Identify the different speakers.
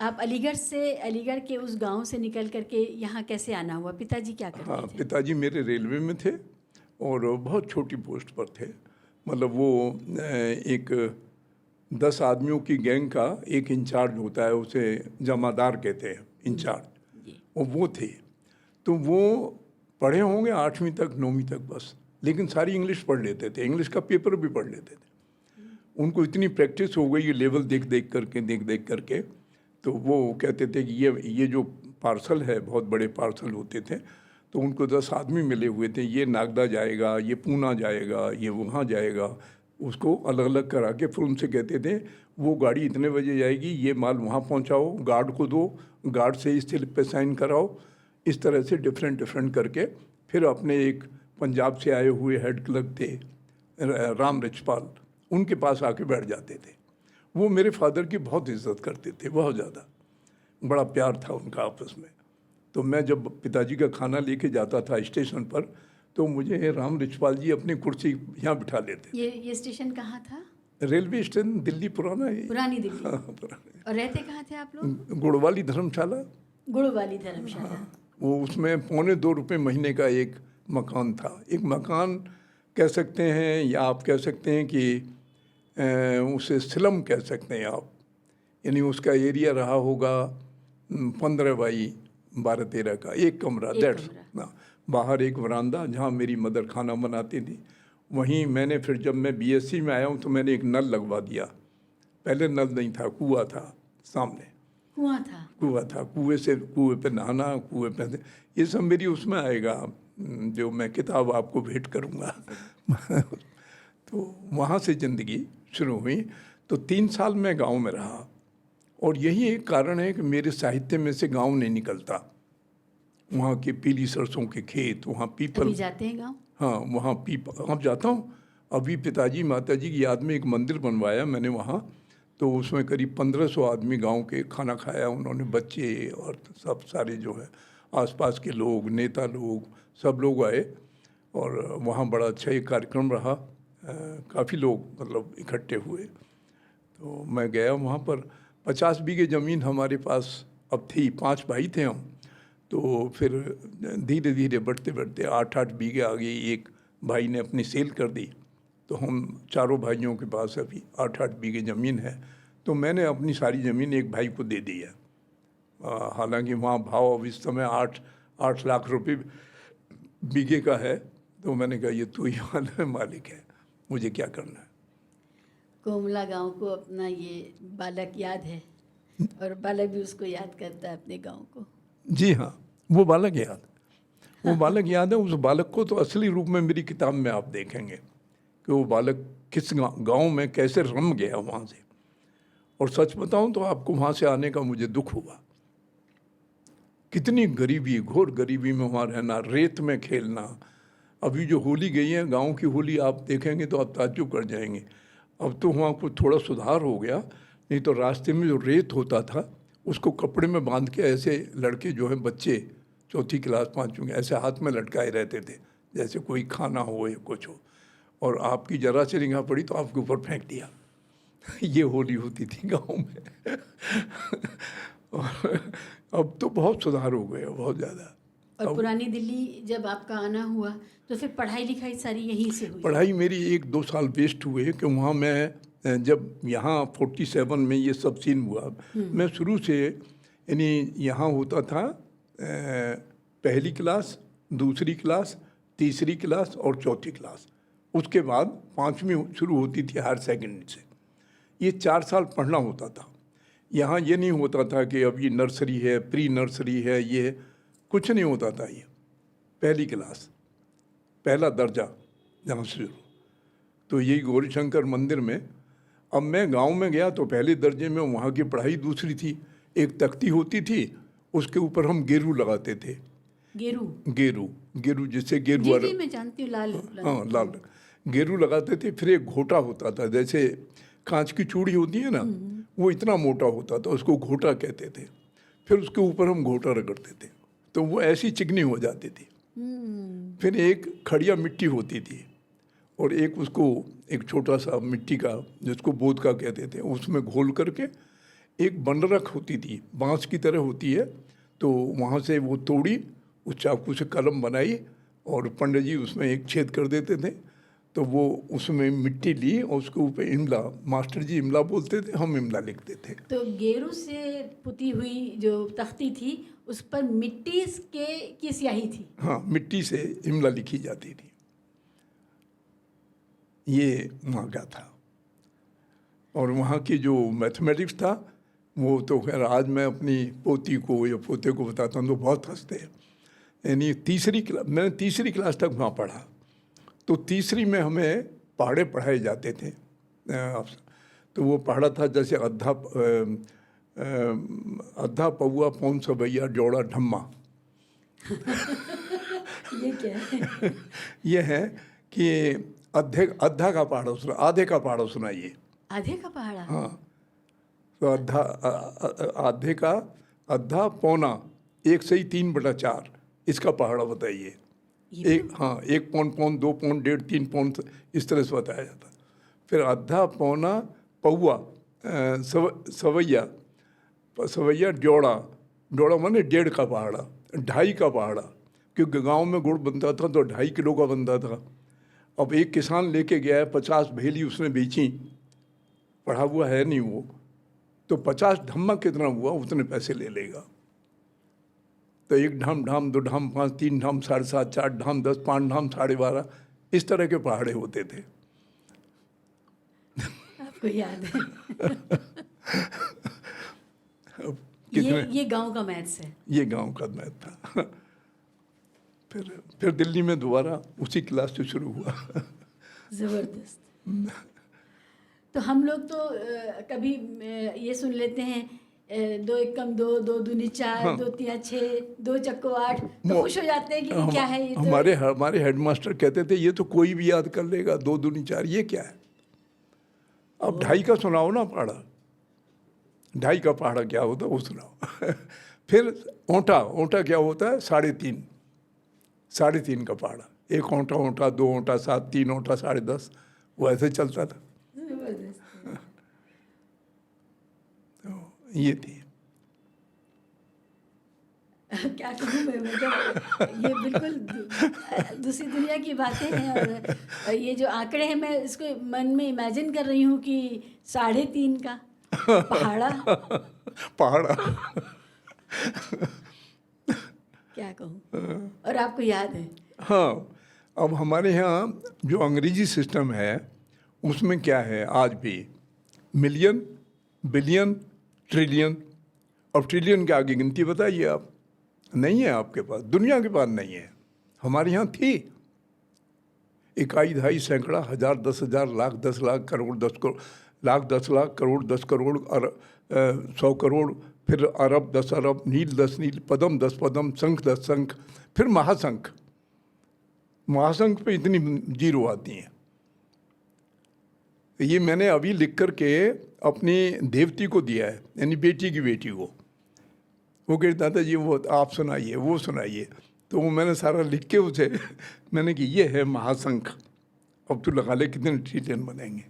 Speaker 1: आप अलीगढ़ के उस गांव से निकल करके यहाँ कैसे आना हुआ? पिताजी क्या करते
Speaker 2: हाँ,
Speaker 1: थे?
Speaker 2: पिताजी मेरे रेलवे में थे और बहुत छोटी पोस्ट पर थे। मतलब वो एक 10 आदमियों की गैंग का एक इंचार्ज होता है, उसे जमादार कहते हैं, इंचार्ज।
Speaker 1: जी।
Speaker 2: वो थे। तो वो पढ़े होंगे 8वीं तक 9वीं तक बस, लेकिन सारी इंग्लिश पढ़ लेते थे, इंग्लिश का पेपर भी पढ़ लेते थे। उनको इतनी प्रैक्टिस हो गई ये लेवल देख देख करके, तो वो कहते थे कि ये जो पार्सल है, बहुत बड़े पार्सल होते थे, तो उनको 10 आदमी मिले हुए थे, ये नागदा जाएगा, ये पूना जाएगा, ये वहाँ जाएगा, उसको अलग अलग करा के फिर उनसे कहते थे वो गाड़ी इतने बजे जाएगी, ये माल वहाँ पहुँचाओ, गार्ड को दो, गार्ड से इस स्लिप पे साइन कराओ। इस तरह से डिफरेंट करके फिर अपने एक पंजाब से आए हुए हेड क्लर्क थे राम रिचपाल, उनके पास आके बैठ जाते थे। वो मेरे फादर की बहुत इज्जत करते थे, बहुत ज़्यादा, बड़ा प्यार था उनका आपस में। तो मैं जब पिताजी का खाना लेके जाता था स्टेशन पर, तो मुझे राम रिचपाल जी अपनी कुर्सी यहाँ बिठा लेते थे।
Speaker 1: ये स्टेशन कहाँ था?
Speaker 2: रेलवे स्टेशन दिल्ली पुराना है।
Speaker 1: पुरानी दिल्ली।
Speaker 2: हाँ, पुराना।
Speaker 1: और रहते कहाँ थे आप लोग?
Speaker 2: गुड़वाली धर्मशाला।
Speaker 1: गुड़ वाली धर्मशाला।
Speaker 2: वो उसमें ₹2.25 महीने का एक मकान था। एक मकान कह सकते हैं, या आप कह सकते हैं कि उसे स्लम कह सकते हैं आप। यानी उसका एरिया रहा होगा 15 बाई 12-13 का, एक कमरा,
Speaker 1: एक
Speaker 2: दैट्स
Speaker 1: कमरा।
Speaker 2: ना। बाहर एक वरांदा जहाँ मेरी मदर खाना बनाती थी। वहीं मैंने फिर जब मैं बीएससी में आया हूँ तो मैंने एक नल लगवा दिया। पहले नल नहीं था, कुआं था सामने।
Speaker 1: कुआं था।
Speaker 2: कुआं था, कुएं पे नहाना, कुएं पे, ये सब मेरी उसमें आएगा, जो मैं किताब आपको भेंट करूँगा। तो वहाँ से ज़िंदगी शुरू हुई। तो 3 साल मैं गांव में रहा, और यही एक कारण है कि मेरे साहित्य में से गांव नहीं निकलता। वहाँ के पीली सरसों के खेत, वहाँ पीपल।
Speaker 1: अभी जाते हैं गाँव?
Speaker 2: हाँ, वहाँ पीपल, अब जाता हूँ। अभी पिताजी माताजी की याद में एक मंदिर बनवाया मैंने वहाँ, तो उसमें करीब 1500 आदमी गांव के खाना खाया उन्होंने, बच्चे और सब सारे जो है आसपास के लोग, नेता लोग, सब लोग आए, और वहाँ बड़ा अच्छा एक कार्यक्रम रहा। काफ़ी लोग मतलब इकट्ठे हुए। तो मैं गया वहाँ पर। 50 बीघे ज़मीन हमारे पास अब थी, 5 भाई थे हम। तो फिर धीरे धीरे बढ़ते बढ़ते 8-8 बीघे आ गई। एक भाई ने अपनी सेल कर दी, तो हम चारों भाइयों के पास अभी 8-8 बीघे ज़मीन है। तो मैंने अपनी सारी ज़मीन एक भाई को दे दी है। हालांकि वहाँ भाव अब इस समय 8 लाख रुपए बीघे का है। तो मैंने कहा ये तू ही मालिक है, मुझे क्या करना है।
Speaker 1: कोमला गांव को अपना ये बालक याद है, और बालक भी उसको याद करता है, अपने गांव को।
Speaker 2: जी हाँ, वो बालक याद, वो बालक याद है। उस बालक को तो असली रूप में मेरी किताब में आप देखेंगे कि वो बालक किस गांव में कैसे रम गया वहाँ से। और सच बताऊं तो आपको वहाँ से आने का मुझे दुख हुआ। कितनी गरीबी, घोर गरीबी में वहाँ रहना, रेत में खेलना। अभी जो होली गई है, गांव की होली आप देखेंगे तो आप ताज्जुब कर जाएंगे। अब तो वहाँ कुछ थोड़ा सुधार हो गया, नहीं तो रास्ते में जो रेत होता था उसको कपड़े में बांध के ऐसे लड़के जो है, बच्चे 4ठी क्लास 5वीं, ऐसे हाथ में लटकाए रहते थे जैसे कोई खाना हो या कुछ हो, और आपकी जरा से निगाह पड़ी तो आपके ऊपर फेंक दिया। ये होली होती थी गांव में। और अब तो बहुत सुधार हो गया, बहुत ज़्यादा।
Speaker 1: और पुरानी दिल्ली जब आपका आना हुआ तो फिर पढ़ाई लिखाई सारी यहीं से हुई?
Speaker 2: पढ़ाई मेरी 1-2 साल वेस्ट हुए कि वहाँ मैं जब यहाँ 47 में ये सब सीन हुआ, मैं शुरू से यानी यहाँ होता था पहली क्लास, दूसरी क्लास, तीसरी क्लास और चौथी क्लास। उसके बाद 5वीं शुरू होती थी हायर सेकेंडरी से। ये 4 साल पढ़ना होता था। यहाँ ये नहीं होता था कि अब ये नर्सरी है, प्री नर्सरी है, ये कुछ नहीं होता था। ये पहली क्लास, पहला दर्जा जहाँ से शुरू। तो यही गौरीशंकर मंदिर में। अब मैं गांव में गया तो पहले दर्जे में वहाँ की पढ़ाई दूसरी थी। एक तख्ती होती थी, उसके ऊपर हम गेरू लगाते थे।
Speaker 1: गेरू?
Speaker 2: गेरू जिससे गेरू,
Speaker 1: जी जी मैं जानती हूँ, लाल
Speaker 2: हाँ लाल गेरू लगाते थे। फिर एक घोटा होता था, जैसे कांच की चूड़ी होती है ना, वो इतना मोटा होता था, उसको घोटा कहते थे। फिर उसके ऊपर हम घोटा रगड़ते थे तो वो ऐसी चिकनी हो जाती थी। फिर एक खड़िया मिट्टी होती थी, और एक उसको एक छोटा सा मिट्टी का जिसको बोध का कहते थे, उसमें घोल करके एक बनरख होती थी, बांस की तरह होती है, तो वहाँ से वो तोड़ी, उस चाकू से कलम बनाई और पंडित जी उसमें एक छेद कर देते थे, तो वो उसमें मिट्टी ली और उसके ऊपर इमला, मास्टर जी इमला बोलते थे, हम इमला लिखते थे।
Speaker 1: तो गेरू से पुती हुई जो तख्ती थी उस पर मिट्टी की स्याही थी।
Speaker 2: हाँ, मिट्टी से इमला लिखी जाती थी। ये वहाँ का था। और वहाँ की जो मैथमेटिक्स था वो तो खैर आज मैं अपनी पोती को या पोते को बताता हूँ तो बहुत हंसते हैं। यानी मैंने तीसरी क्लास तक वहाँ पढ़ा, तो तीसरी में हमें पहाड़े पढ़ाए जाते थे। तो वो पहाड़ा था जैसे अद्धा पौआ पौन सवैया जोड़ा ढम्मा।
Speaker 1: ये क्या है?
Speaker 2: ये है कि अद्धा का पहाड़ा सुना, आधे का पहाड़ा सुनाइए।
Speaker 1: आधे का पहाड़ा?
Speaker 2: हाँ, तो आधे का अद्धा पौना 1 सही 3/4 इसका पहाड़ा बताइए। एक, हाँ, 1 पौन पौन 2 पौन 1.5 3 पौन इस तरह से बताया जाता। फिर अद्धा पौना पौआ सवैया जोड़ा माने 1.5 का पहाड़ा, 2.5 का पहाड़ा, क्योंकि गांव में गुड़ बनता था तो 2.5 किलो का बनता था। अब एक किसान लेके गया है 50 भेली उसने बेची, पढ़ा हुआ है नहीं वो, तो 50 ढम्मा कितना हुआ उतने पैसे ले लेगा। तो 1 ढाम 2 ढाम 5 3 ढाम 7.5 4 ढाम 10 5 ढाम 12.5 इस तरह के पहाड़े होते थे।
Speaker 1: आपको याद है? ये गांव का मैथ्स है।
Speaker 2: ये गांव का मैथ था। फिर दिल्ली में दोबारा उसी क्लास से शुरू हुआ।
Speaker 1: ज़बरदस्त। तो हम लोग तो कभी ये सुन लेते हैं 2 एकम 2, 2 दूनी 4,
Speaker 2: हाँ।
Speaker 1: 2 तिया 6, 2 चक्को 8, तो खुश हो जाते हैं कि क्या है ये। तो
Speaker 2: हमारे हेडमास्टर कहते थे ये तो कोई भी याद कर लेगा, 2 दूनी 4 ये क्या है। अब 2.5 का सुनाओ ना पहाड़ा, 2.5 का पहाड़ा क्या होता है वो सुनाओ। फिर ओंटा क्या होता है 3.5 का पहाड़ा, 1 ओंटा 2 ओंटा 7 3 ओंटा 10.5 वो ऐसे चलता था। तो ये थी।
Speaker 1: क्या कहूँ मैं, मतलब ये बिल्कुल दूसरी दुनिया की बातें हैं। और ये जो आंकड़े हैं मैं इसको मन में इमेजिन कर रही हूँ कि 3.5 का पहाड़ा क्या कहूँ। और आपको याद है?
Speaker 2: हाँ, अब हमारे यहाँ जो अंग्रेजी सिस्टम है उसमें क्या है आज भी, मिलियन, बिलियन, ट्रिलियन। और ट्रिलियन के आगे गिनती बताइए आप, नहीं है आपके पास, दुनिया के पास नहीं है। हमारे यहाँ थी 1 2 सैकड़ा, 1000 10,000 लाख 10 लाख करोड़ 10 करोड़ लाख 10 लाख करोड़ 10 करोड़ 100 करोड़, फिर अरब 10 अरब, नील 10 नील, पदम 10 पदम, शंख 10 शंख, फिर महाशंख पे इतनी जीरो आती हैं। ये मैंने अभी लिख कर के अपनी देवती को दिया है, यानी बेटी की बेटी को। वो कहते दादाजी वो आप सुनाइए वो सुनाइए, तो वो मैंने सारा लिख के उसे मैंने कि ये है महाशंख, अब तू लगा ले कितने ट्रिलियन बनेंगे।